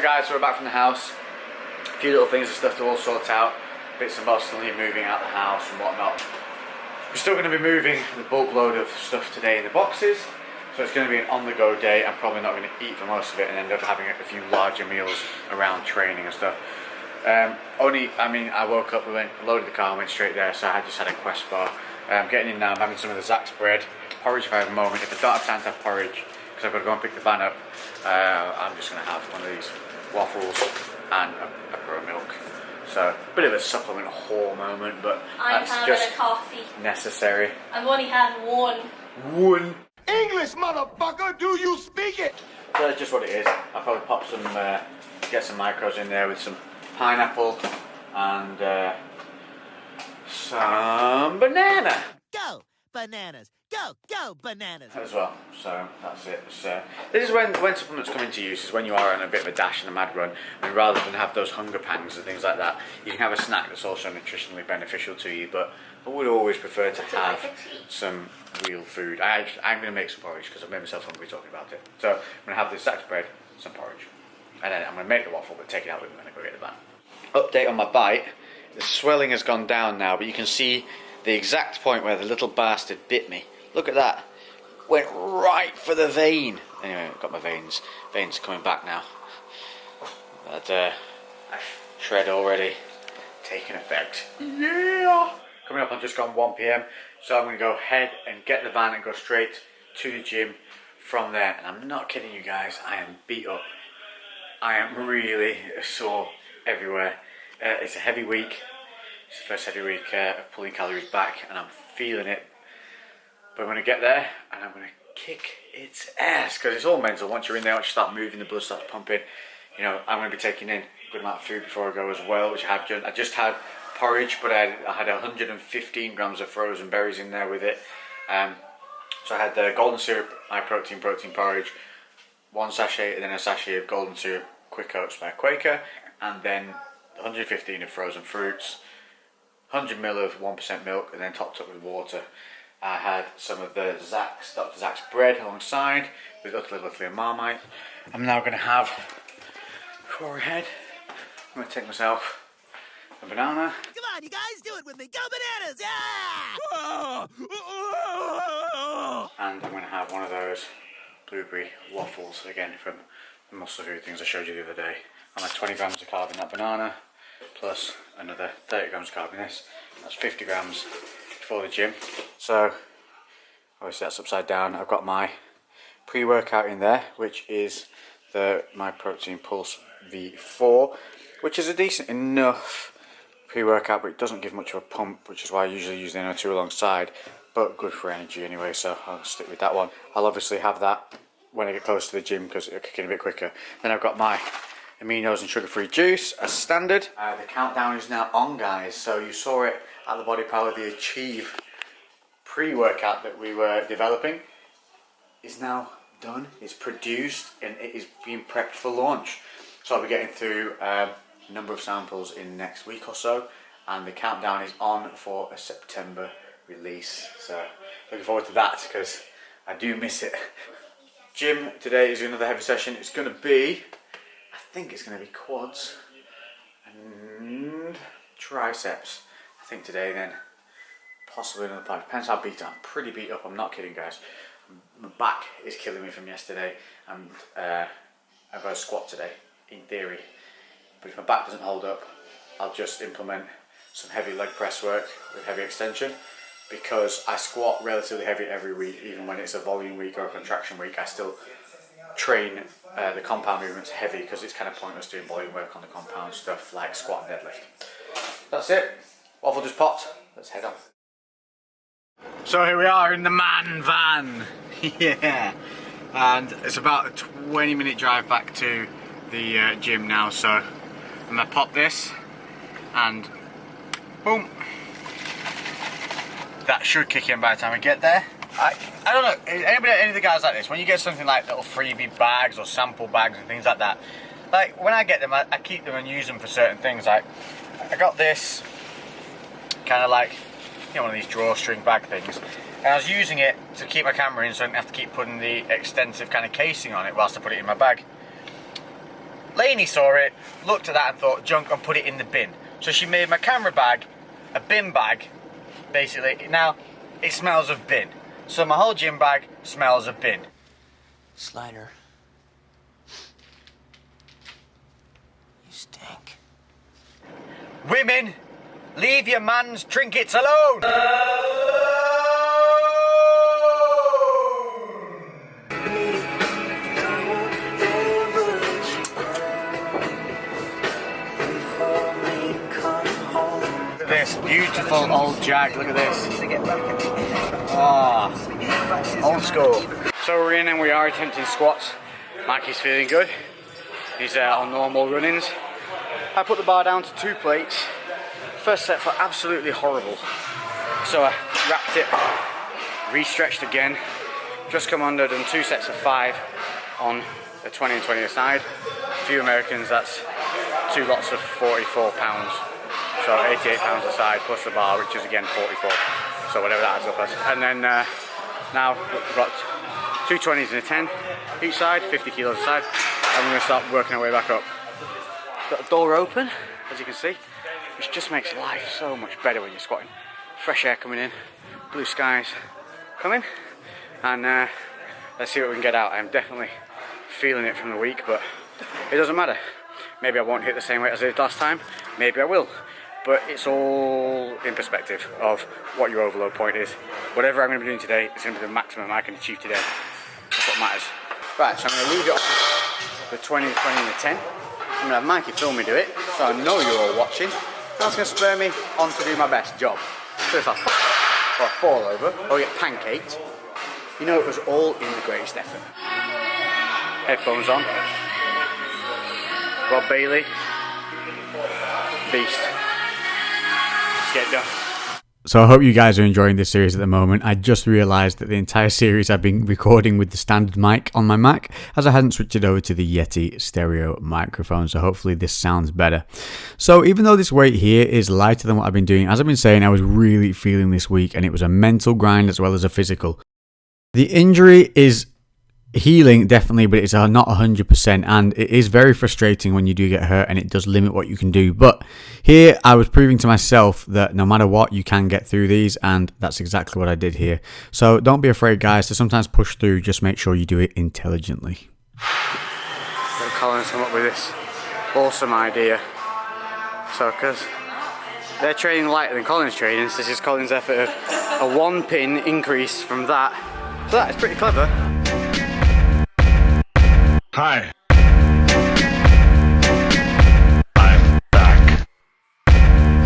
guys, so we're back from the house. A few little things and stuff to all sort out. Bits and bobs still need moving out the house and whatnot. We're still going to be moving the bulk load of stuff today in the boxes. So it's going to be an on-the-go day. I'm probably not going to eat for most of it and end up having a few larger meals around training and stuff. I woke up, loaded the car and went straight there, so I just had a Quest bar. Getting in now, I'm having some of the Zach's bread. Porridge if I have a moment. If I don't have time to have porridge, because I've got to go and pick the van up, I'm just going to have one of these waffles and a pro milk. So, a bit of a supplement haul moment, but I'm that's just a coffee. Necessary. I've only had one. One. English, motherfucker, do you speak it? So that's just what it is. I'll probably pop some, get some micros in there with some pineapple and some banana. Go bananas, go bananas. As well, so that's it. This is when supplements come into use, is when you are on a bit of a dash and a mad run, and rather than have those hunger pangs and things like that, you can have a snack that's also nutritionally beneficial to you. But I would always prefer to have some real food. I'm going to make some porridge because I've made myself hungry talking about it. So I'm going to have this Zach's bread, some porridge, and then I'm going to make the waffle but take it out with me when I go get the van. Update on my bite. The swelling has gone down now, but you can see the exact point where the little bastard bit me. Look at that. Went right for the vein. Anyway, I've got my veins coming back now. That shred already taking effect. Yeah! Coming up on just gone 1 PM, so I'm going to go ahead and get the van and go straight to the gym from there. And I'm not kidding you guys, I am beat up. I am really sore everywhere. It's a heavy week. It's the first heavy week of pulling calories back, and I'm feeling it. But I'm going to get there and I'm going to kick its ass, because it's all mental. Once you're in there, once you start moving, the blood starts pumping. You know, I'm going to be taking in a good amount of food before I go as well, which I have done. I just had porridge, but I had 115 grams of frozen berries in there with it. So I had the golden syrup, high protein porridge, 1 sachet, and then a sachet of golden syrup quick oats by Quaker, and then 115 of frozen fruits, 100 ml of 1% milk, and then topped up with water. I had some of the Dr. Zach's bread alongside with Utterly and Marmite. I'm now going to have, before ahead, I'm going to take myself a banana. Come on, you guys, do it with me. Go bananas, yeah! And I'm going to have one of those blueberry waffles, again from the muscle food things I showed you the other day. I'm at 20 grams of carb in that banana, plus another 30 grams of carb in this. That's 50 grams for the gym. So obviously that's upside down. I've got my pre-workout in there, which is my Protein Pulse V4, which is a decent enough pre-workout, but it doesn't give much of a pump, which is why I usually use the NO2 alongside, but good for energy anyway, so I'll stick with that one. I'll obviously have that when I get close to the gym because it'll kick in a bit quicker. Then I've got my aminos and sugar-free juice as standard. The countdown is now on, guys, so you saw it at the Body Power, the Achieve pre-workout that we were developing is now done. It's produced and it is being prepped for launch. So I'll be getting through a number of samples in the next week or so, and the countdown is on for a September release. So looking forward to that because I do miss it. Gym today is another heavy session. It's going to be, I think it's going to be quads and triceps. I think today, then possibly another part. Depends how beat I'm pretty beat up. I'm not kidding, guys. My back is killing me from yesterday, and I've got a squat today in theory. But if my back doesn't hold up, I'll just implement some heavy leg press work with heavy extension, because I squat relatively heavy every week. Even when it's a volume week or a contraction week, I still train the compound movements heavy, because it's kind of pointless doing volume work on the compound stuff like squat and deadlift. That's it. Waffle just popped. Let's head on. So here we are in the man van. Yeah. And it's about a 20-minute drive back to the gym now. So I'm going to pop this and boom. That should kick in by the time we get there. I don't know, any of the guys like this, when you get something like little freebie bags or sample bags and things like that, like when I get them, I keep them and use them for certain things. Like I got this kind of like, you know, one of these drawstring bag things, and I was using it to keep my camera in so I didn't have to keep putting the extensive kind of casing on it whilst I put it in my bag. Lainey saw it, looked at that and thought, junk, and put it in the bin. So she made my camera bag a bin bag, basically. Now, it smells of bin. So my whole gym bag smells of bin. Slider. You stink. Women, leave your man's trinkets alone! Look at this beautiful old Jag, look at this. Ah, old school. So we're in and we are attempting squats. Mikey's feeling good. He's on normal run-ins. I put the bar down to 2 plates. First set felt absolutely horrible. So I wrapped it, re-stretched again. Just come under, done 2 sets of 5 on the 20 and 20 aside. A few Americans, that's 2 lots of 44 pounds. So 88 pounds a side plus the bar, which is again 44. So whatever that adds up as. And then now we've got 2 20s and a 10 each side, 50 kilos a side. And we're going to start working our way back up. Got the door open, as you can see, which just makes life so much better when you're squatting. Fresh air coming in, blue skies coming, and let's see what we can get out. I'm definitely feeling it from the week, but it doesn't matter. Maybe I won't hit the same weight as I did last time, maybe I will. But it's all in perspective of what your overload point is. Whatever I'm going to be doing today, it's going to be the maximum I can achieve today. That's what matters. Right, so I'm going to leave it on the 20, the 20 and the 10. I'm going to have Mikey film me do it, so I know you're all watching. That's going to spur me on to do my best job. So if I fall over or get pancaked, you know it was all in the greatest effort. Headphones on. Rob Bailey. Beast. Let's get it done. So I hope you guys are enjoying this series at the moment. I just realised that the entire series I've been recording with the standard mic on my Mac, as I hadn't switched it over to the Yeti stereo microphone, so hopefully this sounds better. So even though this weight here is lighter than what I've been doing, as I've been saying, I was really feeling this week, and it was a mental grind as well as a physical. The injury is healing definitely, but it's not 100%, and it is very frustrating when you do get hurt, and it does limit what you can do. But here I was proving to myself that no matter what, you can get through these, and that's exactly what I did here. So don't be afraid, guys, to sometimes push through. Just make sure you do it intelligently. So Colin's come up with this awesome idea. So because they're training lighter than Colin's training, so this is Colin's effort of a 1 pin increase from that. So that is pretty clever. Hi. I'm back.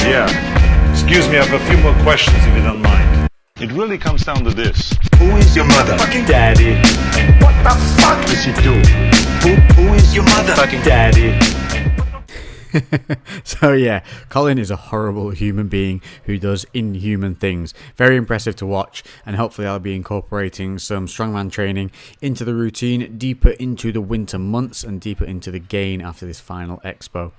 Yeah. Excuse me, I have a few more questions if you don't mind. It really comes down to this. Who is your motherfucking daddy? What the fuck does he do? Who is your motherfucking daddy? So yeah, Colin is a horrible human being who does inhuman things. Very impressive to watch, and hopefully I'll be incorporating some strongman training into the routine, deeper into the winter months and deeper into the gain after this final expo.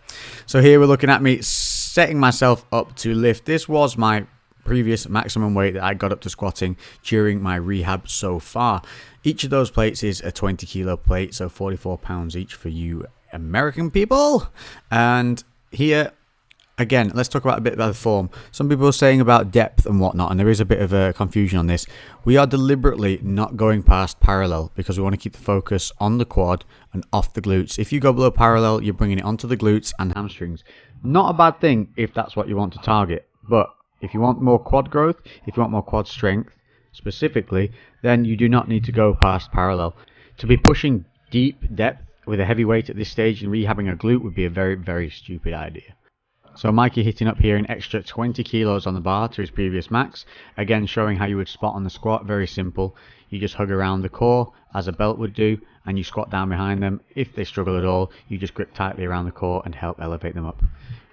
So here we're looking at me setting myself up to lift. This was my previous maximum weight that I got up to squatting during my rehab so far. Each of those plates is a 20 kilo plate, so 44 pounds each for you American people. And here again, let's talk about a bit about the form. Some people are saying about depth and whatnot, and there is a bit of a confusion on this. We are deliberately not going past parallel because we want to keep the focus on the quad and off the glutes. If you go below parallel, you're bringing it onto the glutes and hamstrings. Not a bad thing if that's what you want to target, but if you want more quad growth, if you want more quad strength specifically, then you do not need to go past parallel. To be pushing deep depth with a heavy weight at this stage and rehabbing a glute would be a very, very stupid idea. So Mikey hitting up here an extra 20 kilos on the bar to his previous max. Again, showing how you would spot on the squat. Very simple. You just hug around the core as a belt would do, and you squat down behind them. If they struggle at all, you just grip tightly around the core and help elevate them up.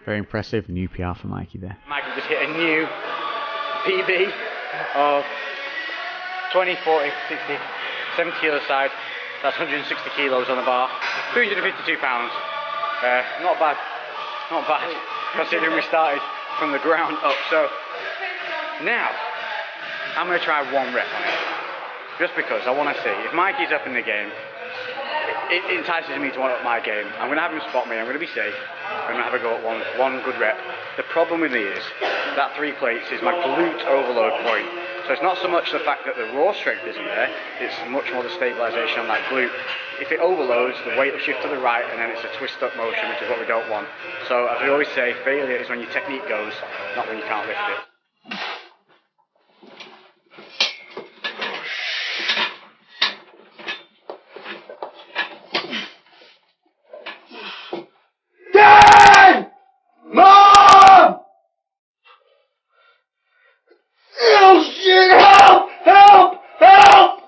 Very impressive. New PR for Mikey there. Mikey just hit a new PB of 20, 40, 60, 70 kilo side. That's 160 kilos on the bar. 352 pounds. Not bad. Not bad. Considering we started from the ground up. So now I'm going to try 1 rep on it. Just because I want to see if Mikey's up in the game. it entices me to want to up my game. I'm going to have him spot me, I'm going to be safe, I'm going to have a go at one good rep. The problem with me is that 3 plates is my glute overload point. So it's not so much the fact that the raw strength isn't there, it's much more the stabilisation on that glute. If it overloads, the weight will shift to the right and then it's a twist up motion, which is what we don't want. So as we always say, failure is when your technique goes, not when you can't lift it. Dad! Mom! Oh shit! Help! Help! Help!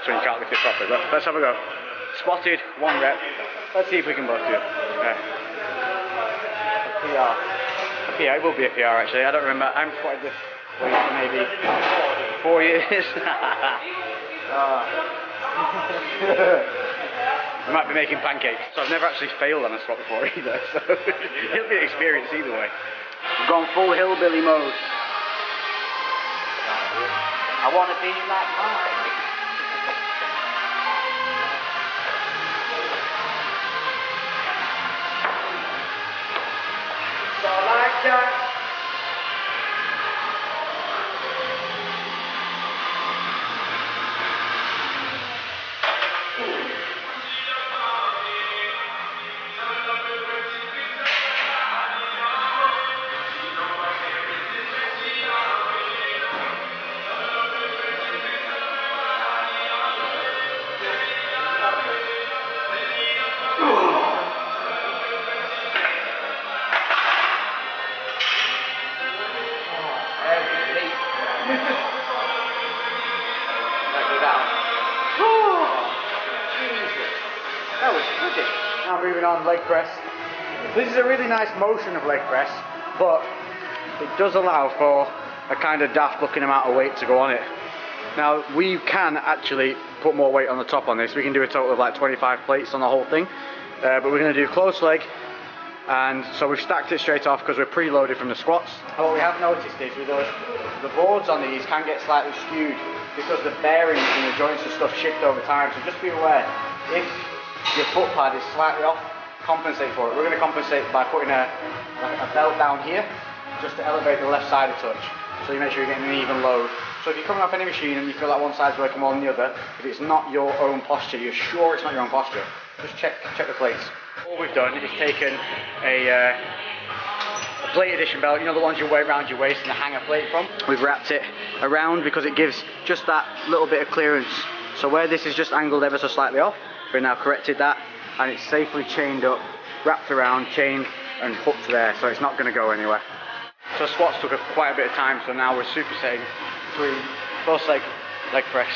So you can't lift it properly. Let's have a go. Spotted, 1 rep. Let's see if we can both do it. Okay. A PR. It will be a PR actually. I don't remember. I haven't spotted this weight for maybe 4 years. We might be making pancakes. So I've never actually failed on a squat before either. So it'll be an experience either way. We've gone full hillbilly mode. I want to be like Mike. So like that. That was pretty. Now moving on, leg press. This is a really nice motion of leg press, but it does allow for a kind of daft looking amount of weight to go on it. Now we can actually put more weight on the top on this. We can do a total of like 25 plates on the whole thing, but we're going to do close leg, and so we've stacked it straight off because we're preloaded from the squats. And what we have noticed is with the boards on these can get slightly skewed because the bearings and the joints and stuff shift over time, so just be aware, if your foot pad is slightly off, compensate for it. We're going to compensate by putting a belt down here just to elevate the left side a touch, so you make sure you're getting an even load. So if you're coming off any machine and you feel like one side's working more than the other, if it's not your own posture, you're sure it's not your own posture, just check the plates. All we've done is taken a plate addition belt, you know the ones you wear around your waist and the hanger plate from. We've wrapped it around because it gives just that little bit of clearance. So where this is just angled ever so slightly off, we've now corrected that, and it's safely chained up, wrapped around, chained and hooked there, so it's not going to go anywhere. So squats took quite a bit of time, so now we're supersetting between close leg press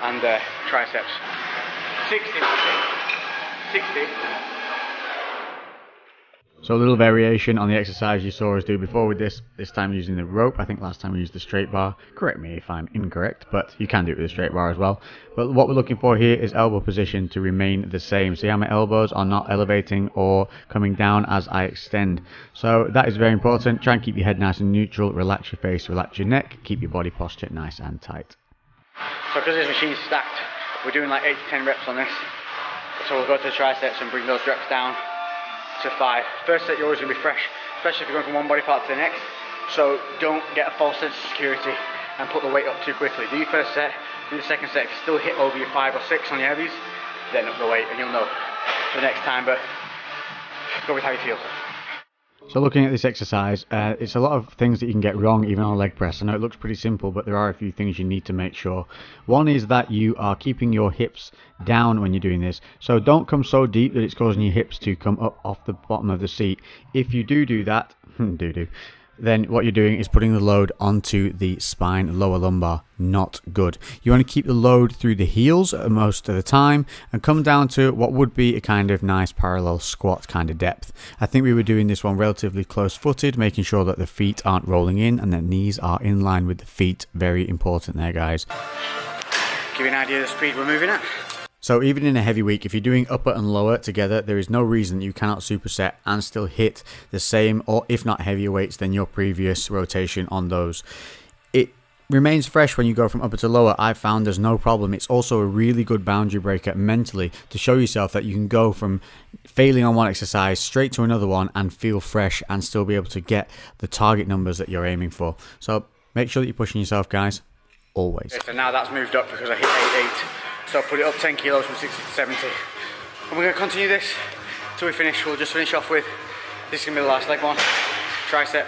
and triceps. 60. So a little variation on the exercise you saw us do before with this time using the rope. I think last time we used the straight bar. Correct me if I'm incorrect, but you can do it with a straight bar as well. But what we're looking for here is elbow position to remain the same. See how my elbows are not elevating or coming down as I extend. So that is very important. Try and keep your head nice and neutral. Relax your face, relax your neck. Keep your body posture nice and tight. So because this machine's stacked, we're doing like 8 to 10 reps on this. So we'll go to the triceps and bring those reps down to 5. First set you're always going to be fresh, especially if you're going from one body part to the next. So don't get a false sense of security and put the weight up too quickly. Do your first set, do the second set. If you still hit over your 5 or 6 on your heavies, then up the weight and you'll know for the next time, but go with how you feel. So looking at this exercise, it's a lot of things that you can get wrong even on a leg press. I know it looks pretty simple, but there are a few things you need to make sure. One is that you are keeping your hips down when you're doing this. So don't come so deep that it's causing your hips to come up off the bottom of the seat. If you do that, then what you're doing is putting the load onto the spine, lower lumbar. Not good. You want to keep the load through the heels most of the time and come down to what would be a kind of nice parallel squat kind of depth. I think we were doing this one relatively close footed, making sure that the feet aren't rolling in and the knees are in line with the feet. Very important there, guys. Give you an idea of the speed we're moving at. So even in a heavy week, if you're doing upper and lower together, there is no reason you cannot superset and still hit the same or if not heavier weights than your previous rotation on those. It remains fresh when you go from upper to lower. I've found there's no problem. It's also a really good boundary breaker mentally to show yourself that you can go from failing on one exercise straight to another one and feel fresh and still be able to get the target numbers that you're aiming for. So make sure that you're pushing yourself, guys, always. Okay, so now that's moved up because I hit 88, so I'll put it up 10 kilos from 60 to 70. And we're going to continue this till we finish. We'll just finish off with, this is going to be the last leg one, tricep.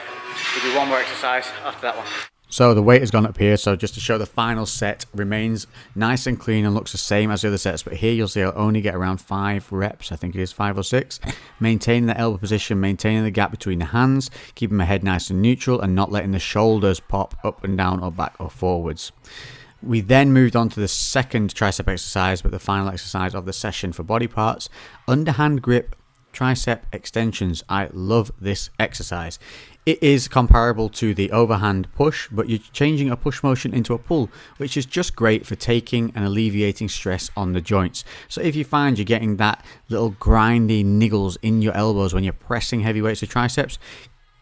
We'll do one more exercise after that one. So the weight has gone up here, so just to show the final set remains nice and clean and looks the same as the other sets, but here you'll see I'll only get around 5 reps, I think it is 5 or 6, maintaining the elbow position, maintaining the gap between the hands, keeping my head nice and neutral and not letting the shoulders pop up and down or back or forwards. We then moved on to the second tricep exercise, but the final exercise of the session for body parts, underhand grip tricep extensions. I love this exercise. It is comparable to the overhand push, but you're changing a push motion into a pull, which is just great for taking and alleviating stress on the joints. So if you find you're getting that little grindy niggles in your elbows when you're pressing heavy weights with triceps,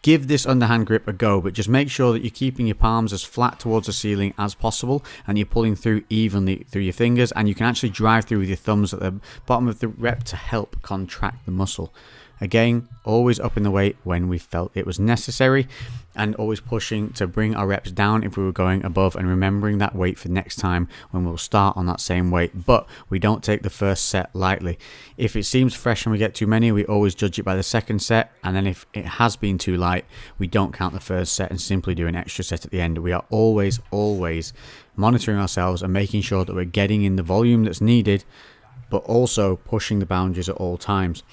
give this underhand grip a go, but just make sure that you're keeping your palms as flat towards the ceiling as possible and you're pulling through evenly through your fingers, and you can actually drive through with your thumbs at the bottom of the rep to help contract the muscle. Again, always upping the weight when we felt it was necessary and always pushing to bring our reps down if we were going above, and remembering that weight for next time when we'll start on that same weight. But we don't take the first set lightly. If it seems fresh and we get too many, we always judge it by the second set, and then if it has been too light, we don't count the first set and simply do an extra set at the end. We are always monitoring ourselves and making sure that we're getting in the volume that's needed, but also pushing the boundaries at all times.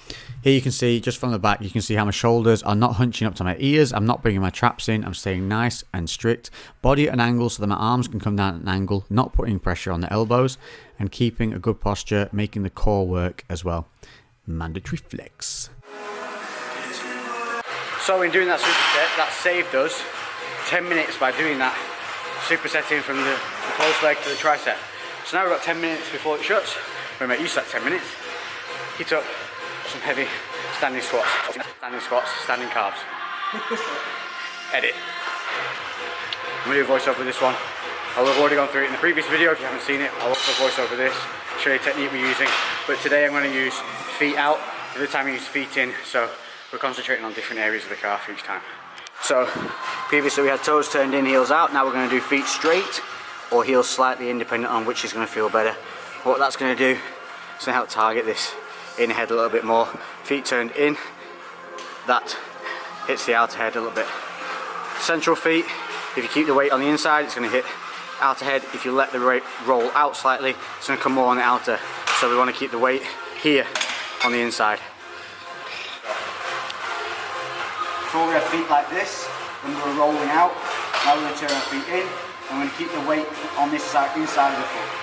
Here you can see, just from the back, you can see how my shoulders are not hunching up to my ears. I'm not bringing my traps in. I'm staying nice and strict. Body at an angle so that my arms can come down at an angle, not putting pressure on the elbows, and keeping a good posture, making the core work as well. Mandatory flex. So in doing that superset, that saved us 10 minutes by doing that supersetting from the close leg to the tricep. So now we've got 10 minutes before it shuts. We make use of that 10 minutes. Hit up some heavy standing squats, standing calves. Edit. I'm going to do a voice over this one. I've already gone through it in the previous video. If you haven't seen it, I'll also voice over this, show you the technique we're using. But today I'm going to use feet out. The other time I use feet in, so we're concentrating on different areas of the calf each time. So previously we had toes turned in, heels out. Now we're going to do feet straight or heels slightly in, depending on which is going to feel better. What that's going to do is going to help target this inner head a little bit more. Feet turned in, that hits the outer head a little bit. Central feet, if you keep the weight on the inside, it's going to hit outer head. If you let the weight roll out slightly, it's going to come more on the outer. So we want to keep the weight here on the inside. Before we have feet like this, when we're rolling out, now we're going to turn our feet in, and we're going to keep the weight on this side, inside of the foot.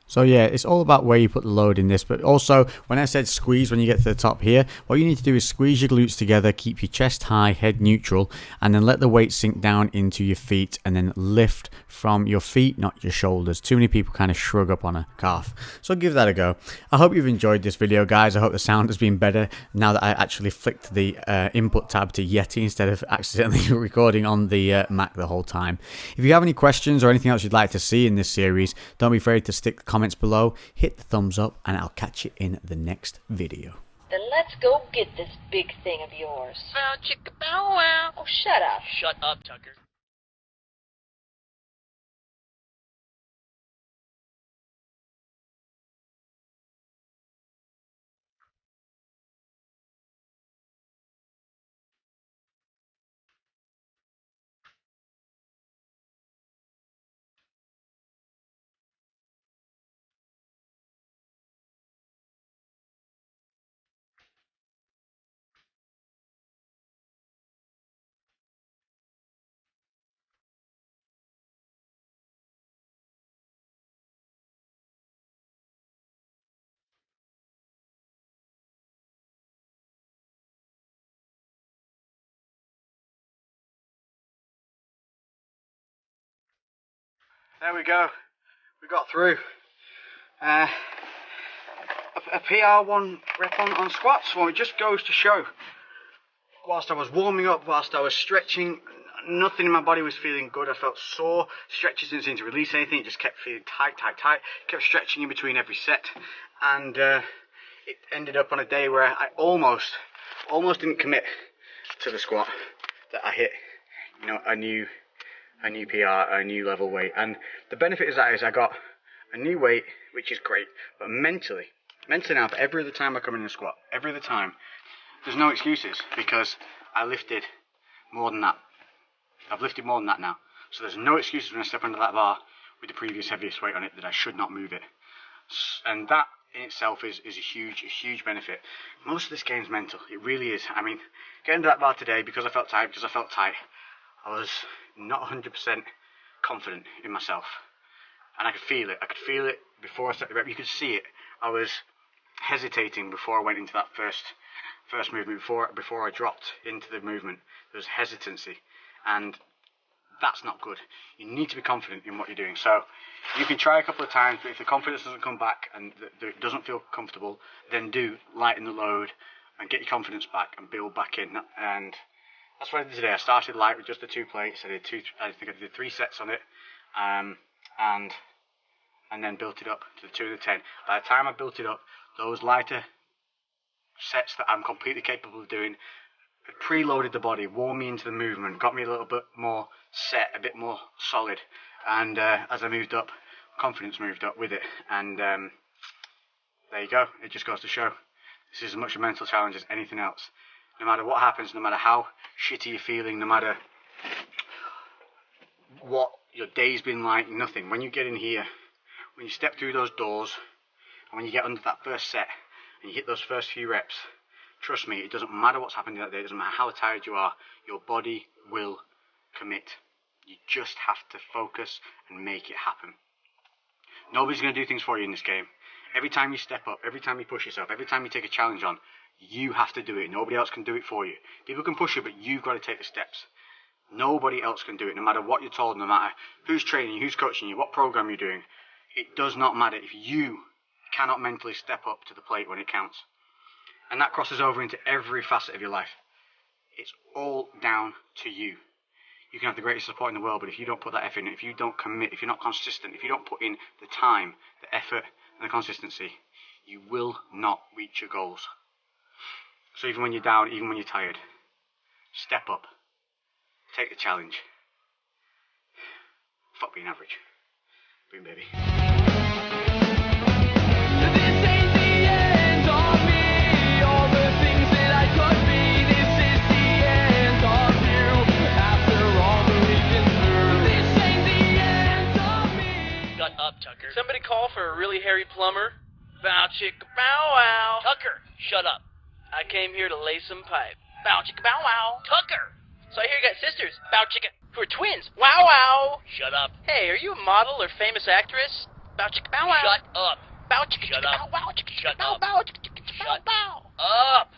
So yeah, it's all about where you put the load in this, but also when I said squeeze when you get to the top here, what you need to do is squeeze your glutes together, keep your chest high, head neutral, and then let the weight sink down into your feet and then lift from your feet, not your shoulders. Too many people kind of shrug up on a calf. So give that a go. I hope you've enjoyed this video, guys. I hope the sound has been better now that I actually flicked the input tab to Yeti instead of accidentally recording on the Mac the whole time. If you have any questions or anything else you'd like to see in this series, don't be afraid to stick the comments below, hit the thumbs up, and I'll catch you in the next video. Then let's go get this big thing of yours. Bow chicka bow wow. Oh, shut up. Shut up, Tucker. There we go. We got through. A PR1 rep on squats. Well, it just goes to show, whilst I was warming up, whilst I was stretching, nothing in my body was feeling good. I felt sore. Stretches didn't seem to release anything. It just kept feeling tight. Kept stretching in between every set, and it ended up on a day where I almost didn't commit to the squat that I hit. You know, a new PR, a new level weight, and the benefit of that is I got a new weight, which is great. But mentally now, for every other time I come in a squat, every other time, there's no excuses because I lifted more than that. I've lifted more than that now. So there's no excuses when I step under that bar with the previous heaviest weight on it that I should not move it. And that in itself is a huge benefit. Most of this game's mental. It really is. I mean, getting to that bar today because I felt tight, I was not 100% confident in myself. And I could feel it. I could feel it before I set the rep. You could see it. I was hesitating before I went into that first movement, before I dropped into the movement. There was hesitancy, and that's not good. You need to be confident in what you're doing. So you can try a couple of times, but if the confidence doesn't come back and it doesn't feel comfortable, then do lighten the load and get your confidence back and build back in. And that's what I did today. I started light with just the 2 plates. I think I did 3 sets on it, and then built it up to the 2 and the 10. By the time I built it up, those lighter sets that I'm completely capable of doing preloaded the body, warmed me into the movement, got me a little bit more set, a bit more solid, and as I moved up, confidence moved up with it, and there you go. It just goes to show this is as much a mental challenge as anything else. No matter what happens, no matter how shitty you're feeling, no matter what your day's been like, nothing. When you get in here, when you step through those doors, and when you get under that first set, and you hit those first few reps, trust me, it doesn't matter what's happened that day, it doesn't matter how tired you are, your body will commit. You just have to focus and make it happen. Nobody's going to do things for you in this game. Every time you step up, every time you push yourself, every time you take a challenge on, you have to do it. Nobody else can do it for you. People can push you, but you've got to take the steps. Nobody else can do it, no matter what you're told, no matter who's training you, who's coaching you, what program you're doing. It does not matter if you cannot mentally step up to the plate when it counts. And that crosses over into every facet of your life. It's all down to you. You can have the greatest support in the world, but if you don't put that effort in, if you don't commit, if you're not consistent, if you don't put in the time, the effort, and the consistency, you will not reach your goals. So even when you're down, even when you're tired, step up. Take the challenge. Fuck being average. Boom, baby. Tucker. Somebody call for a really hairy plumber. Bow chicka bow wow. Tucker, shut up. I came here to lay some pipe. Bow chicka bow wow. Tucker. So I hear you got sisters. Bow chicka. Who are twins. Wow wow. Shut up. Hey, are you a model or famous actress? Bow chicka bow wow. Shut up. Bow chicka. Shut up. Bow wow. Shut up. Bow. Shut up.